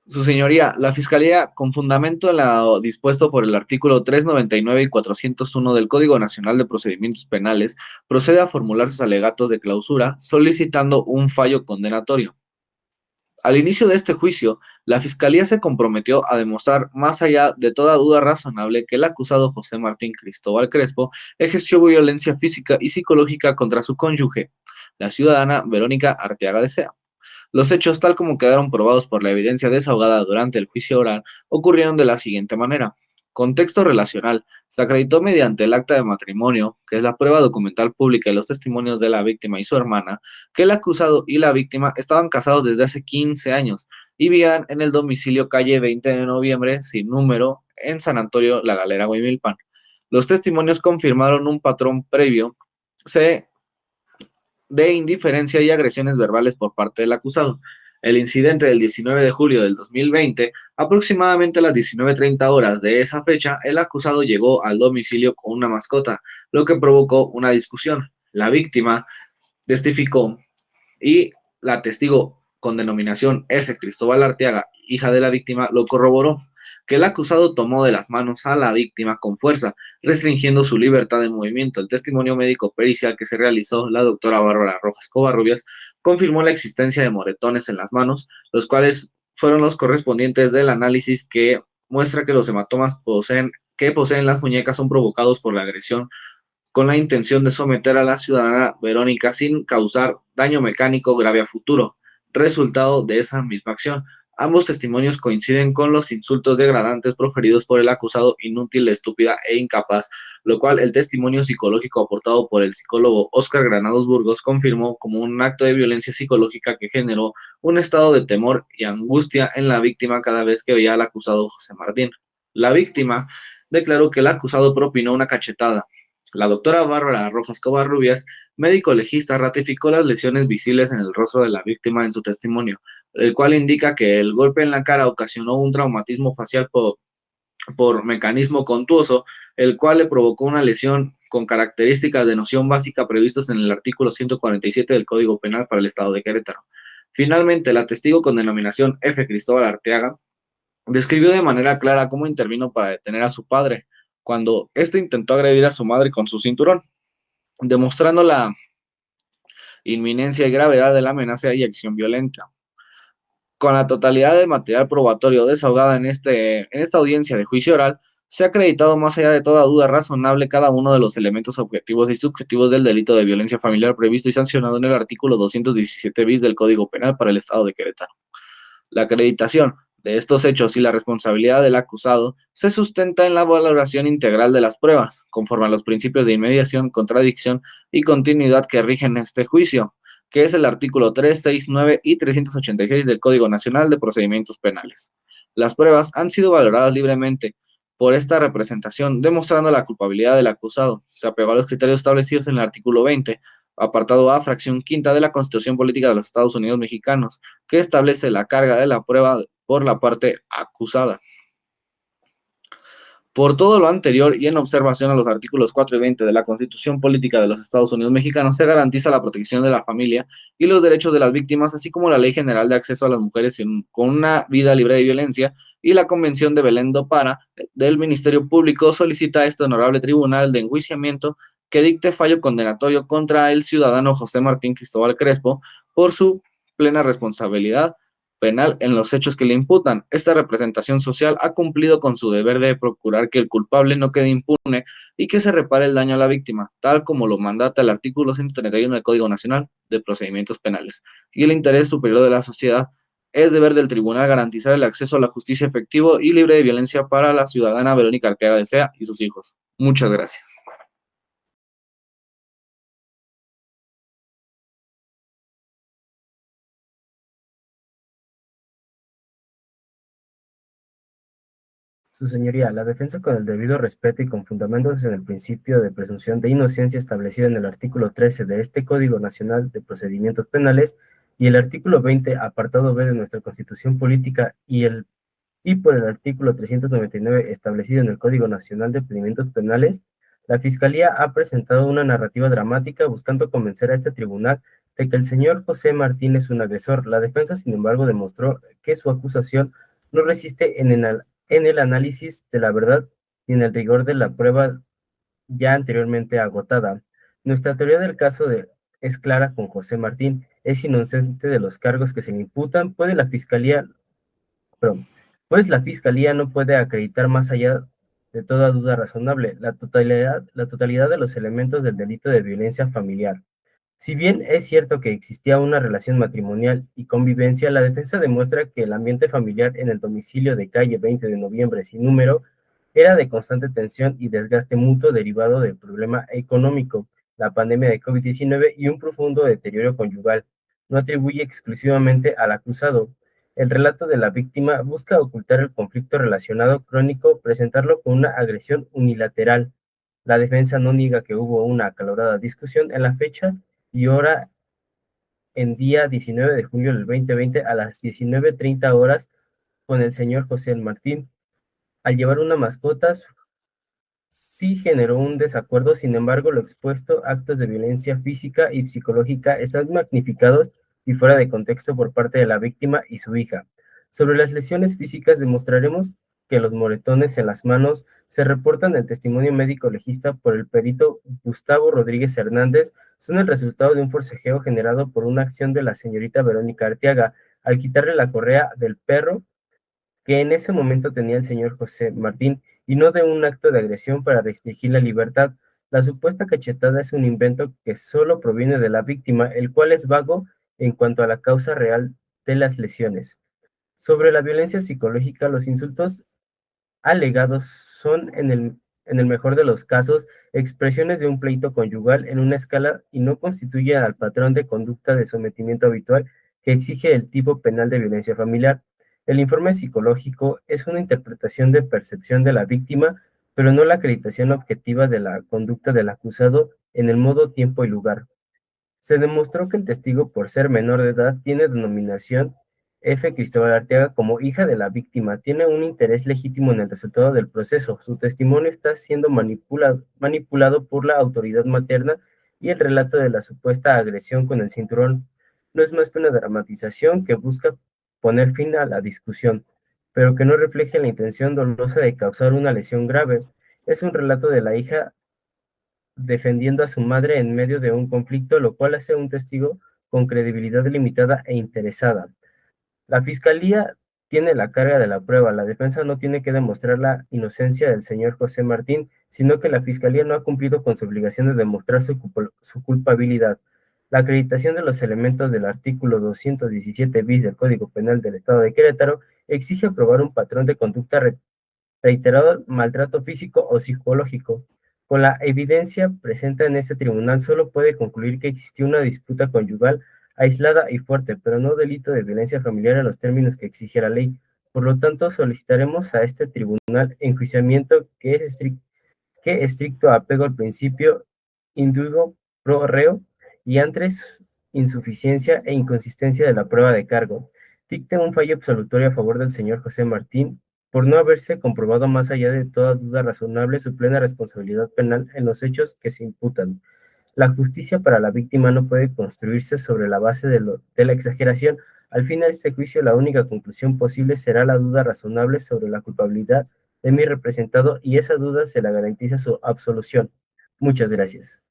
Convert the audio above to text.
Su señoría, la Fiscalía, con fundamento en lo dispuesto por el artículo 399 y 401 del Código Nacional de Procedimientos Penales, procede a formular sus alegatos de clausura solicitando un fallo condenatorio. Al inicio de este juicio, la Fiscalía se comprometió a demostrar, más allá de toda duda razonable, que el acusado José Martín Cristóbal Crespo ejerció violencia física y psicológica contra su cónyuge, la ciudadana Verónica Arteaga de Sea. Los hechos, tal como quedaron probados por la evidencia desahogada durante el juicio oral, ocurrieron de la siguiente manera. Contexto relacional. Se acreditó mediante el acta de matrimonio, que es la prueba documental pública y los testimonios de la víctima y su hermana, que el acusado y la víctima estaban casados desde hace 15 años y vivían en el domicilio calle 20 de noviembre, sin número, en San Antonio, La Galera, Huimilpan. Los testimonios confirmaron un patrón previo. Se de indiferencia y agresiones verbales por parte del acusado. El incidente del 19 de julio del 2020, aproximadamente a las 19:30 horas de esa fecha, el acusado llegó al domicilio con una mascota, lo que provocó una discusión. La víctima testificó y la testigo con denominación F. Cristóbal Arteaga, hija de la víctima, lo corroboró, que el acusado tomó de las manos a la víctima con fuerza, restringiendo su libertad de movimiento. El testimonio médico pericial que se realizó, la doctora Bárbara Rojas Covarrubias, confirmó la existencia de moretones en las manos, los cuales fueron los correspondientes del análisis que muestra que los hematomas que poseen las muñecas son provocados por la agresión con la intención de someter a la ciudadana Verónica sin causar daño mecánico grave a futuro, resultado de esa misma acción. Ambos testimonios coinciden con los insultos degradantes proferidos por el acusado inútil, estúpida e incapaz, lo cual el testimonio psicológico aportado por el psicólogo Óscar Granados Burgos confirmó como un acto de violencia psicológica que generó un estado de temor y angustia en la víctima cada vez que veía al acusado José Martín. La víctima declaró que el acusado propinó una cachetada. La doctora Bárbara Rojas Covarrubias, médico legista, ratificó las lesiones visibles en el rostro de la víctima en su testimonio, el cual indica que el golpe en la cara ocasionó un traumatismo facial por mecanismo contuso, el cual le provocó una lesión con características de noción básica previstos en el artículo 147 del Código Penal para el Estado de Querétaro. Finalmente, la testigo con denominación F. Cristóbal Arteaga describió de manera clara cómo intervino para detener a su padre cuando éste intentó agredir a su madre con su cinturón, demostrando la inminencia y gravedad de la amenaza y acción violenta. Con la totalidad del material probatorio desahogada en esta audiencia de juicio oral, se ha acreditado más allá de toda duda razonable cada uno de los elementos objetivos y subjetivos del delito de violencia familiar previsto y sancionado en el artículo 217 bis del Código Penal para el Estado de Querétaro. La acreditación de estos hechos y la responsabilidad del acusado se sustenta en la valoración integral de las pruebas, conforme a los principios de inmediación, contradicción y continuidad que rigen este juicio, que es el artículo 369 y 386 del Código Nacional de Procedimientos Penales. Las pruebas han sido valoradas libremente por esta representación, demostrando la culpabilidad del acusado. Se apegó a los criterios establecidos en el artículo 20, apartado A, fracción quinta de la Constitución Política de los Estados Unidos Mexicanos, que establece la carga de la prueba por la parte acusada. Por todo lo anterior y en observación a los artículos 4 y 20 de la Constitución Política de los Estados Unidos Mexicanos, se garantiza la protección de la familia y los derechos de las víctimas, así como la Ley General de Acceso a las Mujeres con una vida libre de violencia y la Convención de Belén do Pará del Ministerio Público solicita a este honorable tribunal de enjuiciamiento que dicte fallo condenatorio contra el ciudadano José Martín Cristóbal Crespo por su plena responsabilidad penal en los hechos que le imputan. Esta representación social ha cumplido con su deber de procurar que el culpable no quede impune y que se repare el daño a la víctima, tal como lo mandata el artículo 131 del Código Nacional de Procedimientos Penales. Y el interés superior de la sociedad es deber del tribunal garantizar el acceso a la justicia efectivo y libre de violencia para la ciudadana Verónica Arteaga de Sea y sus hijos. Muchas gracias. Su señoría, la defensa con el debido respeto y con fundamentos en el principio de presunción de inocencia establecido en el artículo 13 de este Código Nacional de Procedimientos Penales y el artículo 20, apartado B de nuestra Constitución Política y por el artículo 399 establecido en el Código Nacional de Procedimientos Penales, la Fiscalía ha presentado una narrativa dramática buscando convencer a este tribunal de que el señor José Martín es un agresor. La defensa, sin embargo, demostró que su acusación no resiste en el análisis de la verdad ni en el rigor de la prueba ya anteriormente agotada. Nuestra teoría del caso es clara con José Martín. Es inocente de los cargos que se le imputan. Perdón, pues la Fiscalía no puede acreditar más allá de toda duda razonable la totalidad de los elementos del delito de violencia familiar. Si bien es cierto que existía una relación matrimonial y convivencia, la defensa demuestra que el ambiente familiar en el domicilio de calle 20 de noviembre sin número era de constante tensión y desgaste mutuo derivado del problema económico, la pandemia de COVID-19 y un profundo deterioro conyugal. No atribuye exclusivamente al acusado. El relato de la víctima busca ocultar el conflicto relacionado crónico, presentarlo con una agresión unilateral. La defensa no niega que hubo una acalorada discusión en la fecha y hora en día 19 de julio del 2020 a las 19:30 horas con el señor José Martín. Al llevar una mascota, sí generó un desacuerdo, sin embargo, lo expuesto, actos de violencia física y psicológica, están magnificados y fuera de contexto por parte de la víctima y su hija. Sobre las lesiones físicas, demostraremos que los moretones en las manos se reportan en el testimonio médico legista por el perito Gustavo Rodríguez Hernández, son el resultado de un forcejeo generado por una acción de la señorita Verónica Arteaga al quitarle la correa del perro que en ese momento tenía el señor José Martín, y no de un acto de agresión para restringir la libertad. La supuesta cachetada es un invento que solo proviene de la víctima, el cual es vago en cuanto a la causa real de las lesiones. Sobre la violencia psicológica, los insultos alegados son, en el mejor de los casos, expresiones de un pleito conyugal en una escala y no constituyen al patrón de conducta de sometimiento habitual que exige el tipo penal de violencia familiar. El informe psicológico es una interpretación de percepción de la víctima, pero no la acreditación objetiva de la conducta del acusado en el modo, tiempo y lugar. Se demostró que el testigo, por ser menor de edad, tiene denominación F. Cristóbal Arteaga como hija de la víctima, tiene un interés legítimo en el resultado del proceso. Su testimonio está siendo manipulado por la autoridad materna y el relato de la supuesta agresión con el cinturón no es más que una dramatización que busca poner fin a la discusión, pero que no refleja la intención dolosa de causar una lesión grave. Es un relato de la hija defendiendo a su madre en medio de un conflicto, lo cual hace un testigo con credibilidad limitada e interesada. La fiscalía tiene la carga de la prueba, la defensa no tiene que demostrar la inocencia del señor José Martín, sino que la fiscalía no ha cumplido con su obligación de demostrar su culpabilidad. La acreditación de los elementos del artículo 217 bis del Código Penal del Estado de Querétaro exige probar un patrón de conducta reiterado maltrato físico o psicológico. Con la evidencia presente en este tribunal, solo puede concluir que existió una disputa conyugal aislada y fuerte, pero no delito de violencia familiar en los términos que exige la ley. Por lo tanto, solicitaremos a este tribunal enjuiciamiento que estricto apego al principio indulgo pro reo y antes insuficiencia e inconsistencia de la prueba de cargo. Dicte un fallo absolutorio a favor del señor José Martín por no haberse comprobado más allá de toda duda razonable su plena responsabilidad penal en los hechos que se imputan. La justicia para la víctima no puede construirse sobre la base de la exageración. Al final de este juicio, la única conclusión posible será la duda razonable sobre la culpabilidad de mi representado y esa duda se la garantiza su absolución. Muchas gracias.